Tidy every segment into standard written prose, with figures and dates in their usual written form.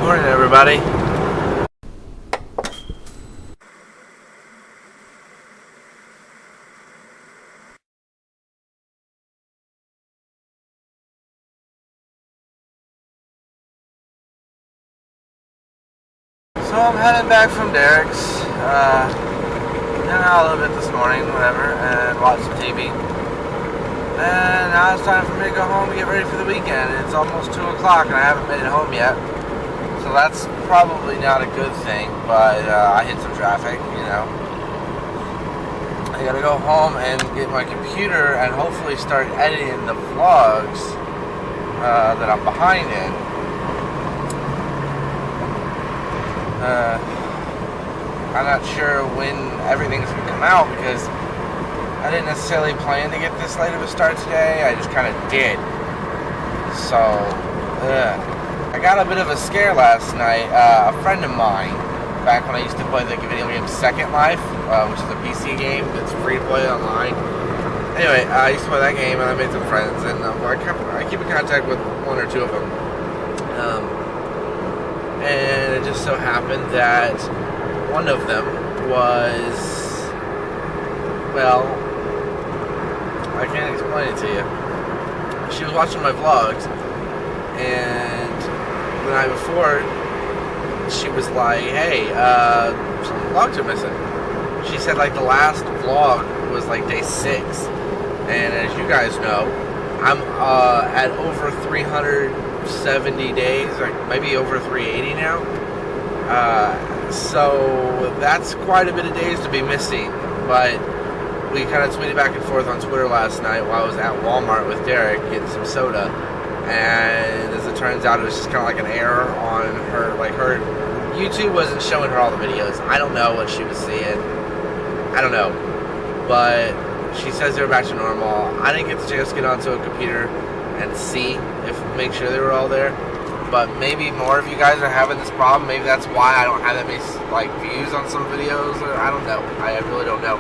Morning, everybody. So I'm heading back from Derrick's. Hung out a little bit this morning, whatever, and watched some TV. And now it's time for me to go home and get ready for the weekend. It's almost 2 o'clock and I haven't made it home yet. So that's probably not a good thing, but I hit some traffic, you know. I gotta go home and get my computer and hopefully start editing the vlogs that I'm behind in. I'm not sure when everything's gonna come out because I didn't necessarily plan to get this late of a start today. I just kind of did. So, I got a bit of a scare last night. A friend of mine, back when I used to play the video game Second Life, which is a PC game that's free to play online. Anyway, I used to play that game and I made some friends, and I keep in contact with one or two of them. And it just so happened that one of them was, well, I can't explain it to you. She was watching my vlogs, and the night before, she was like, hey, some vlogs are missing. She said, like, the last vlog was, like, day 6. And as you guys know, I'm at over 370 days, or maybe over 380 now. So that's quite a bit of days to be missing. But we kind of tweeted back and forth on Twitter last night while I was at Walmart with Derrick getting some soda. And as it turns out, it was just kind of like an error on her, like her YouTube wasn't showing her all the videos. I don't know what she was seeing. I don't know. But she says they were back to normal. I didn't get the chance to get onto a computer and make sure they were all there. But maybe more of you guys are having this problem. Maybe that's why I don't have that many like views on some videos. Or I don't know. I really don't know.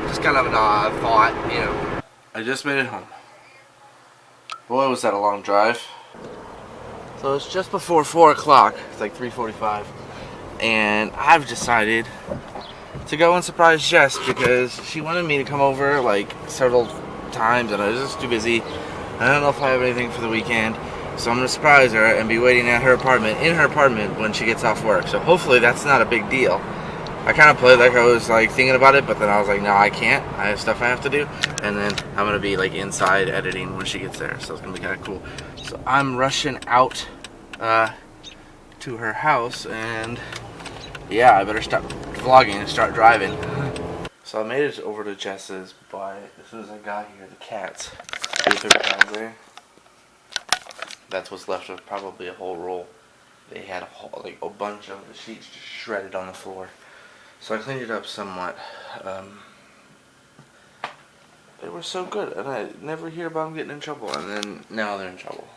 Just kind of an odd thought, you know. I just made it home. Boy, was that a long drive. So it's just before 4 o'clock. It's like 3:45. And I've decided to go and surprise Jess because she wanted me to come over like several times and I was just too busy. I don't know if I have anything for the weekend. So I'm going to surprise her and be waiting at her apartment, in her apartment when she gets off work. So hopefully that's not a big deal. I kind of played like I was like thinking about it, but then I was like, no, I can't. I have stuff I have to do. And then I'm going to be like inside editing when she gets there. So it's going to be kind of cool. So I'm rushing out to her house and yeah, I better stop vlogging and start driving. So I made it over to Jess's, but as soon as I got here, the cats threw their pads there. That's what's left of probably a whole roll. They had a bunch of the sheets just shredded on the floor. So I cleaned it up somewhat. They were so good, and I never hear about them getting in trouble, and then now they're in trouble.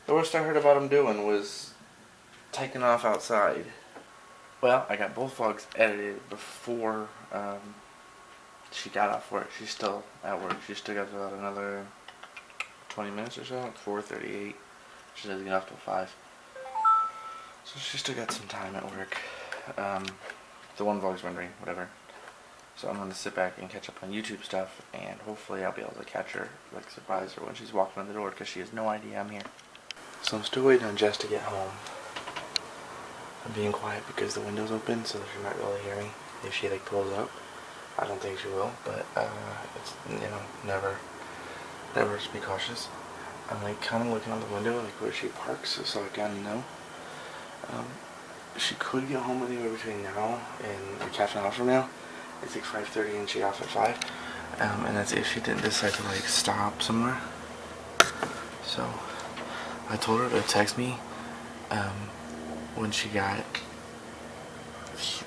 The worst I heard about them doing was taking off outside. Well, I got both vlogs edited before she got off work. She's still at work. She still got about another 20 minutes or so. It's 4:38. She doesn't get off till 5. So she still got some time at work. The one vlog's rendering, whatever. So I'm going to sit back and catch up on YouTube stuff, and hopefully I'll be able to catch her, like surprise her when she's walking in the door, because she has no idea I'm here. So I'm still waiting on Jess to get home. I'm being quiet because the window's open, so she might really hear me if she like pulls up. I don't think she will, but it's, you know, never just be cautious. I'm like kind of looking out the window like where she parks, so I kind of know. She could get home anywhere between now and like half an hour from now. It's like 5:30 and she off at 5. And that's if she didn't decide to like stop somewhere. So I told her to text me when she got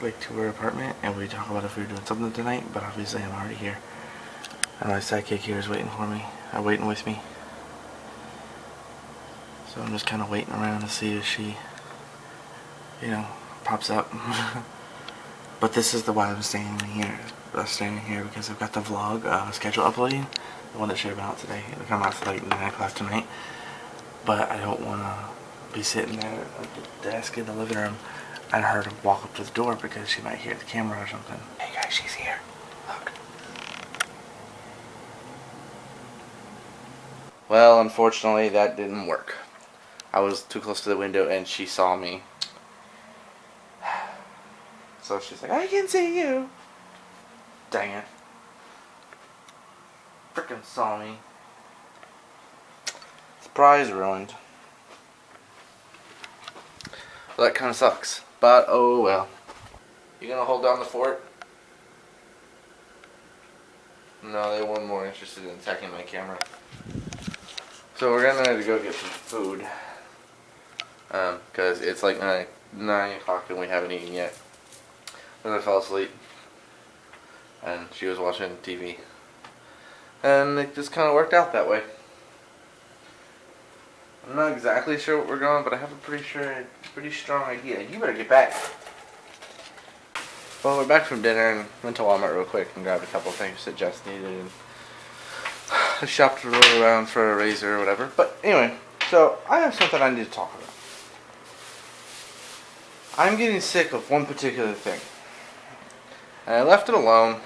like to her apartment, and we talk about if we were doing something tonight. But obviously I'm already here, and my sidekick here is waiting for me, waiting with me. So I'm just kind of waiting around to see if she, you know, pops up. But this is why I'm staying here. Because I've got the vlog schedule uploading, the one that should have been out today. It'll come out to like 9 o'clock tonight. but I don't want to be sitting there at the desk in the living room and her to walk up to the door because she might hear the camera or something. Hey guys, she's here. Look. Well, unfortunately, that didn't work. I was too close to the window and she saw me. So she's like, I can see you. Dang it. Frickin' saw me. Surprise ruined. Well, that kind of sucks. But, oh well. You gonna hold down the fort? No, they weren't more interested in attacking my camera. So we're gonna go get some food. Because it's like 9 o'clock and we haven't eaten yet. Then I fell asleep. And she was watching TV. And it just kind of worked out that way. I'm not exactly sure what we're going, but I have a pretty strong idea. You better get back. Well, we're back from dinner and went to Walmart real quick and grabbed a couple things that Jess needed. And I shopped around for a razor or whatever. But anyway, so I have something I need to talk about. I'm getting sick of one particular thing. And I left it alone.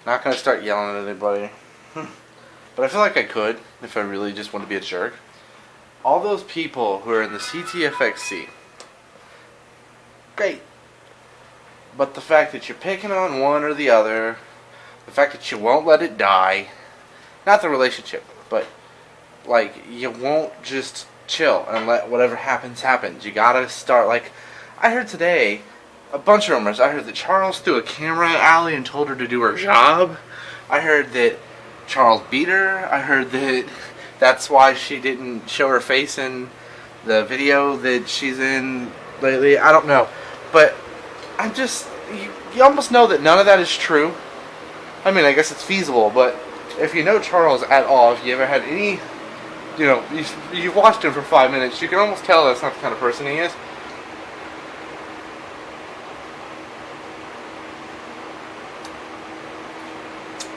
Not going to start yelling at anybody. But I feel like I could if I really just want to be a jerk. All those people who are in the CTFXC. Great. But the fact that you're picking on one or the other. The fact that you won't let it die. Not the relationship. But like you won't just chill and let whatever happens happens. You gotta start like. I heard today a bunch of rumors. I heard that Charles threw a camera at Allie and told her to do her job. I heard that Charles beat her. I heard that that's why she didn't show her face in the video that she's in lately. I don't know. But I'm just... You almost know that none of that is true. I mean, I guess it's feasible, but if you know Charles at all, if you ever had any... You know, you've watched him for 5 minutes, you can almost tell that's not the kind of person he is.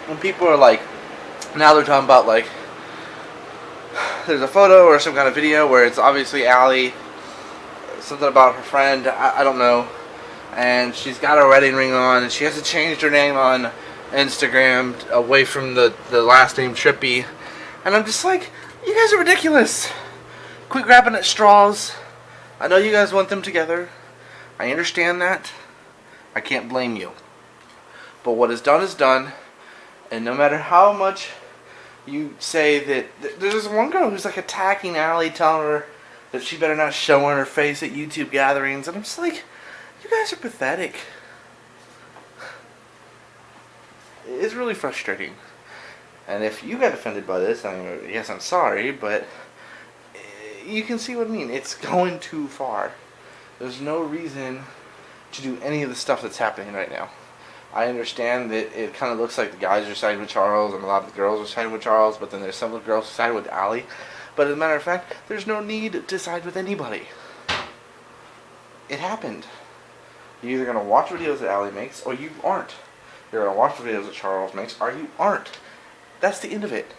When people are like, now they're talking about like, there's a photo or some kind of video where it's obviously Allie, something about her friend, I don't know, and she's got her wedding ring on, and she hasn't changed her name on Instagram away from the last name Trippy, and I'm just like, you guys are ridiculous. Quit grabbing at straws. I know you guys want them together. I understand that. I can't blame you. But what is done. And no matter how much you say that... There's one girl who's like attacking Allie, telling her that she better not show her face at YouTube gatherings. And I'm just like, you guys are pathetic. It's really frustrating. And if you got offended by this, I mean, yes, I'm sorry, but you can see what I mean. It's going too far. There's no reason to do any of the stuff that's happening right now. I understand that it kind of looks like the guys are siding with Charles and a lot of the girls are siding with Charles, but then there's some of the girls who side with Allie. But as a matter of fact, there's no need to side with anybody. It happened. You're either going to watch videos that Allie makes, or you aren't. You're going to watch the videos that Charles makes, or you aren't. That's the end of it.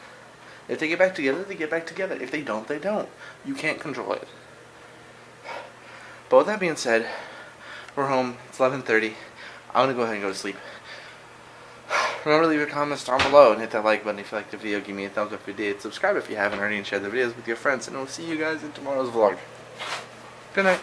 If they get back together, they get back together. If they don't, they don't. You can't control it. But with that being said, we're home. It's 11:30. I'm going to go ahead and go to sleep. Remember to leave your comments down below and hit that like button if you liked the video. Give me a thumbs up if you did. Subscribe if you haven't already and share the videos with your friends. And we'll see you guys in tomorrow's vlog. Good night.